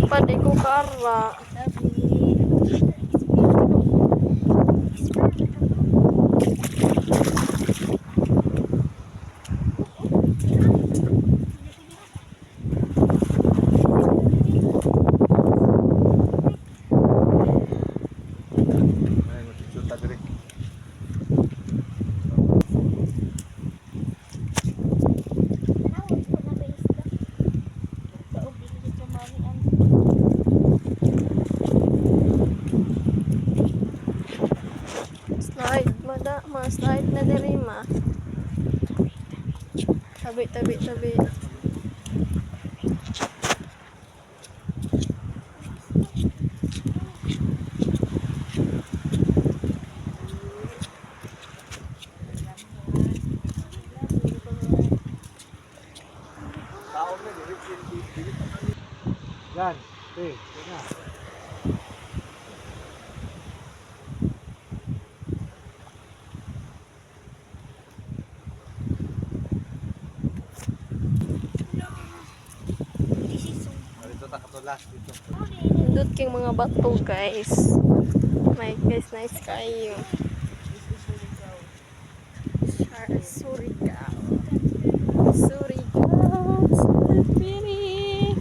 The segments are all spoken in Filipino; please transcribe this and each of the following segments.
Pwede ko kara. Slide, ma-slide na diri ma. Tabi. Yan, yan na. Nindot king mga bato guys. My guys, nice kayo. Surigao. Stepini.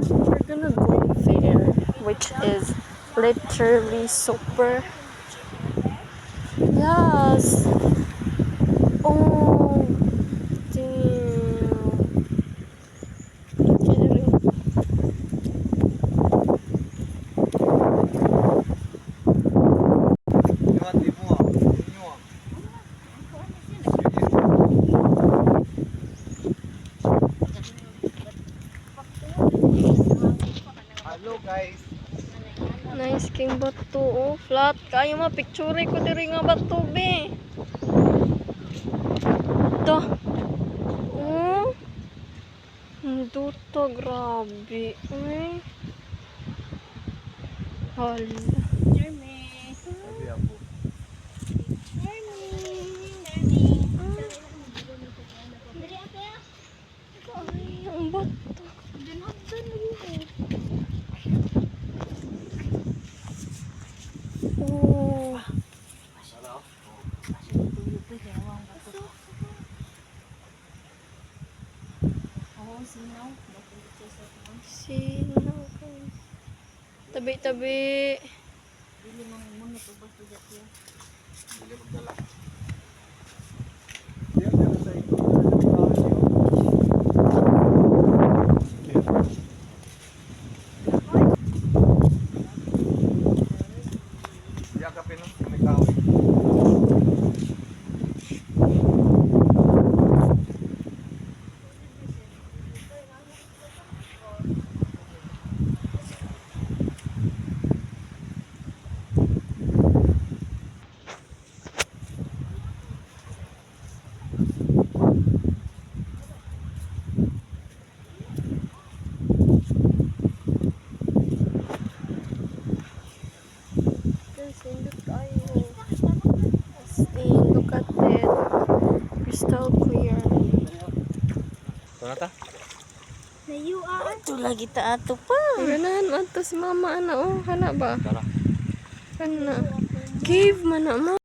We're gonna go there, which is literally super. Yes. Oh, damn. Hello guys. Nice king bato. Oh, flat. Kayo ma-picture ko diri nga bato be. Ito. Oh. Duto, grabe. Ay. Hala. Sabi ako. Ay, ang bato. Oh. Sino? Tabi. Yakapin ng kumikawi. Sindot kayo. As in, look at it. Crystal clear. Ito na ta? Ito lagi ta ato pa. Ganahan man to si mama ana oh. Kana ba? Tara. Kana. Cave man na ma.